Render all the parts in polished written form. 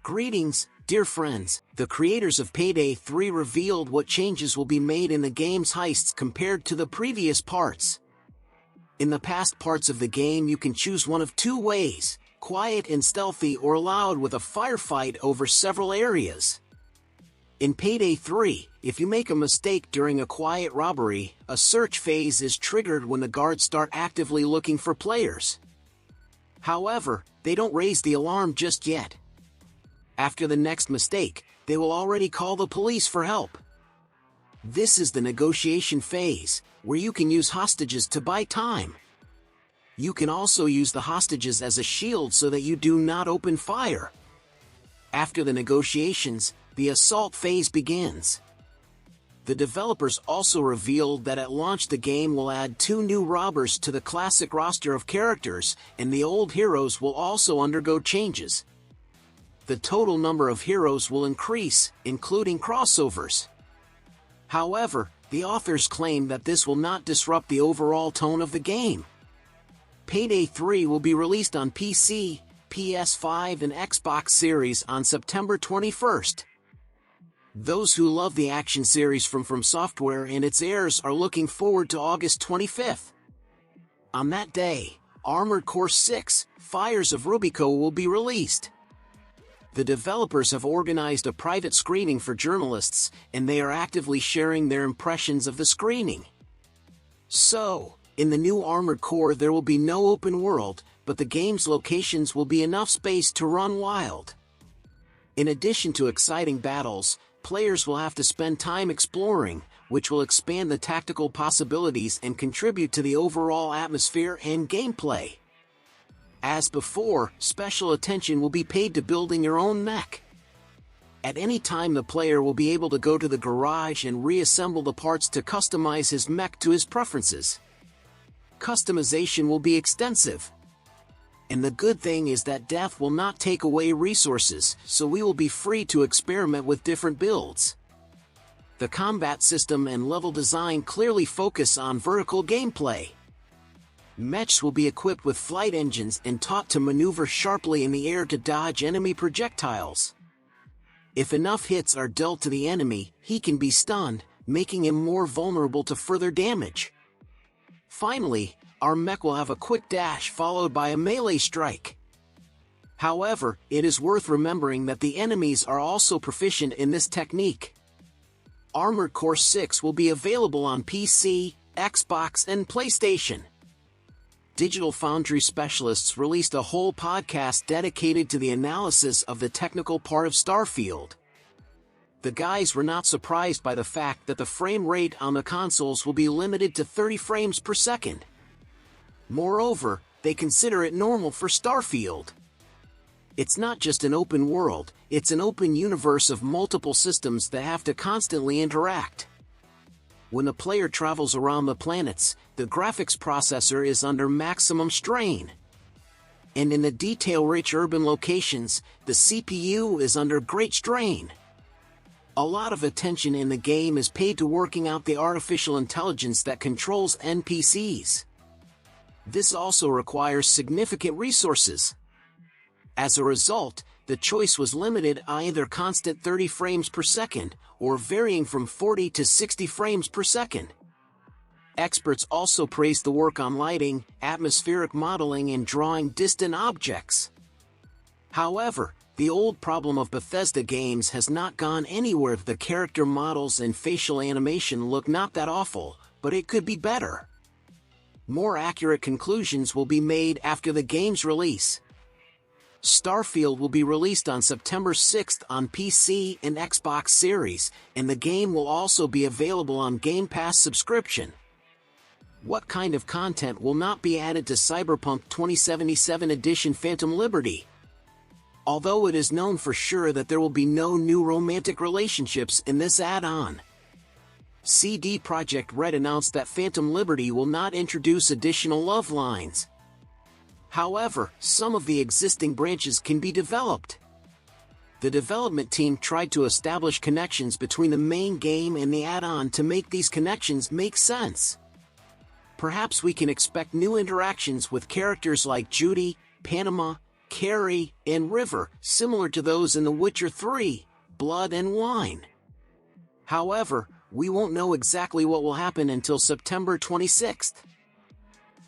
Greetings, dear friends. The creators of Payday 3 revealed what changes will be made in the game's heists compared to the previous parts. In the past parts of the game you can choose one of two ways, quiet and stealthy or loud with a firefight over several areas. In Payday 3, if you make a mistake during a quiet robbery, a search phase is triggered when the guards start actively looking for players. However, they don't raise the alarm just yet. After the next mistake, they will already call the police for help. This is the negotiation phase, where you can use hostages to buy time. You can also use the hostages as a shield so that you do not open fire. After the negotiations, the assault phase begins. The developers also revealed that at launch the game will add 2 new robbers to the classic roster of characters, and the old heroes will also undergo changes. The total number of heroes will increase, including crossovers. However, the authors claim that this will not disrupt the overall tone of the game. Payday 3 will be released on PC, PS5 and Xbox Series on September 21st. Those who love the action series from Software and its heirs are looking forward to August 25th. On that day, Armored Core 6: Fires of Rubico will be released. The developers have organized a private screening for journalists, and they are actively sharing their impressions of the screening. So, in the new Armored Core there will be no open world, but the game's locations will be enough space to run wild. In addition to exciting battles, players will have to spend time exploring, which will expand the tactical possibilities and contribute to the overall atmosphere and gameplay. As before, special attention will be paid to building your own mech. At any time the player will be able to go to the garage and reassemble the parts to customize his mech to his preferences. Customization will be extensive. And the good thing is that death will not take away resources, so we will be free to experiment with different builds. The combat system and level design clearly focus on vertical gameplay. Mechs will be equipped with flight engines and taught to maneuver sharply in the air to dodge enemy projectiles. If enough hits are dealt to the enemy, he can be stunned, making him more vulnerable to further damage. Finally, our mech will have a quick dash followed by a melee strike. However, it is worth remembering that the enemies are also proficient in this technique. Armored Core 6 will be available on PC, Xbox and PlayStation. Digital Foundry specialists released a whole podcast dedicated to the analysis of the technical part of Starfield. The guys were not surprised by the fact that the frame rate on the consoles will be limited to 30 frames per second. Moreover, they consider it normal for Starfield. It's not just an open world, it's an open universe of multiple systems that have to constantly interact. When the player travels around the planets, the graphics processor is under maximum strain. And in the detail-rich urban locations, the CPU is under great strain. A lot of attention in the game is paid to working out the artificial intelligence that controls NPCs. This also requires significant resources. As a result, the choice was limited to either constant 30 frames per second, or varying from 40 to 60 frames per second. Experts also praised the work on lighting, atmospheric modeling and drawing distant objects. However, the old problem of Bethesda games has not gone anywhere. The character models and facial animation look not that awful, but it could be better. More accurate conclusions will be made after the game's release. Starfield will be released on September 6th on PC and Xbox Series, and the game will also be available on Game Pass subscription. What kind of content will not be added to Cyberpunk 2077 Edition Phantom Liberty? Although it is known for sure that there will be no new romantic relationships in this add-on. CD Projekt Red announced that Phantom Liberty will not introduce additional love lines. However, some of the existing branches can be developed. The development team tried to establish connections between the main game and the add-on to make these connections make sense. Perhaps we can expect new interactions with characters like Judy, Panama, carry, and river, similar to those in The Witcher 3, Blood and Wine. However, we won't know exactly what will happen until September 26th.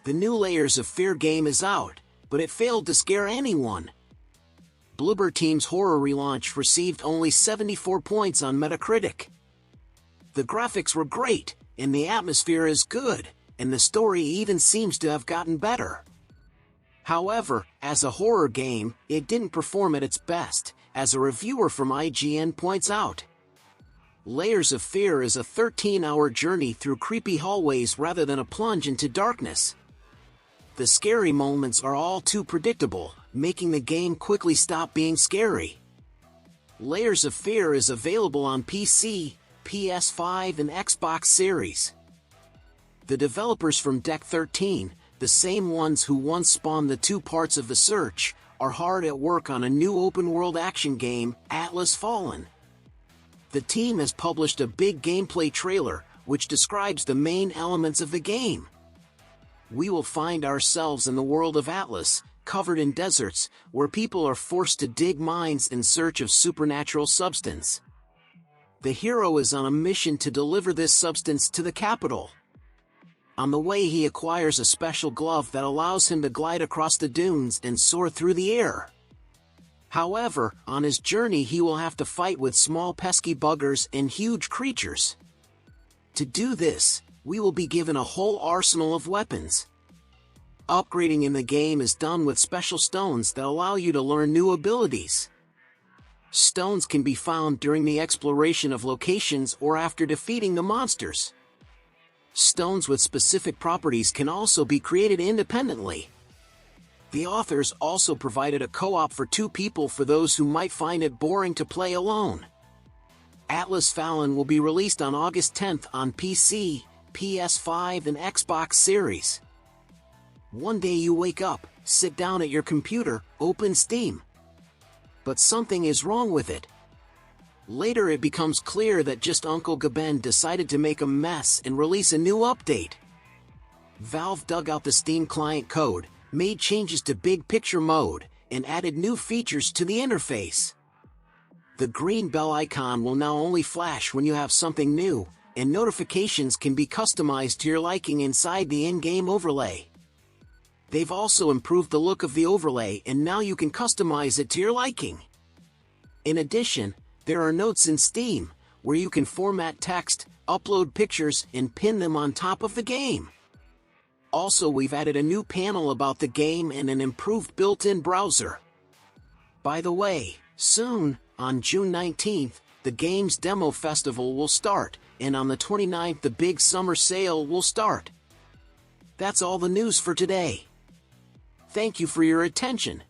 The new Layers of Fear game is out, but it failed to scare anyone. Bloober Team's horror relaunch received only 74 points on Metacritic. The graphics were great, and the atmosphere is good, and the story even seems to have gotten better. However, as a horror game, it didn't perform at its best, as a reviewer from IGN points out. Layers of Fear is a 13-hour journey through creepy hallways rather than a plunge into darkness. The scary moments are all too predictable, making the game quickly stop being scary. Layers of Fear is available on PC, PS5, and Xbox Series. The developers from Deck 13, the same ones who once spawned the two parts of The Search, are hard at work on a new open-world action game, Atlas Fallen. The team has published a big gameplay trailer, which describes the main elements of the game. We will find ourselves in the world of Atlas, covered in deserts, where people are forced to dig mines in search of supernatural substance. The hero is on a mission to deliver this substance to the capital. On the way, he acquires a special glove that allows him to glide across the dunes and soar through the air. However, on his journey he will have to fight with small pesky buggers and huge creatures. To do this, we will be given a whole arsenal of weapons. Upgrading in the game is done with special stones that allow you to learn new abilities. Stones can be found during the exploration of locations or after defeating the monsters. Stones with specific properties can also be created independently. The authors also provided a co-op for 2 people for those who might find it boring to play alone. Atlas Fallen will be released on August 10th on PC, PS5, and Xbox Series. One day you wake up, sit down at your computer, open Steam. But something is wrong with it. Later it becomes clear that just Uncle Gaben decided to make a mess and release a new update. Valve dug out the Steam client code, made changes to big picture mode, and added new features to the interface. The green bell icon will now only flash when you have something new, and notifications can be customized to your liking inside the in-game overlay. They've also improved the look of the overlay, and now you can customize it to your liking. In addition, there are notes in Steam, where you can format text, upload pictures, and pin them on top of the game. Also, we've added a new panel about the game and an improved built-in browser. By the way, soon, on June 19th, the game's demo festival will start, and on the 29th the big summer sale will start. That's all the news for today. Thank you for your attention.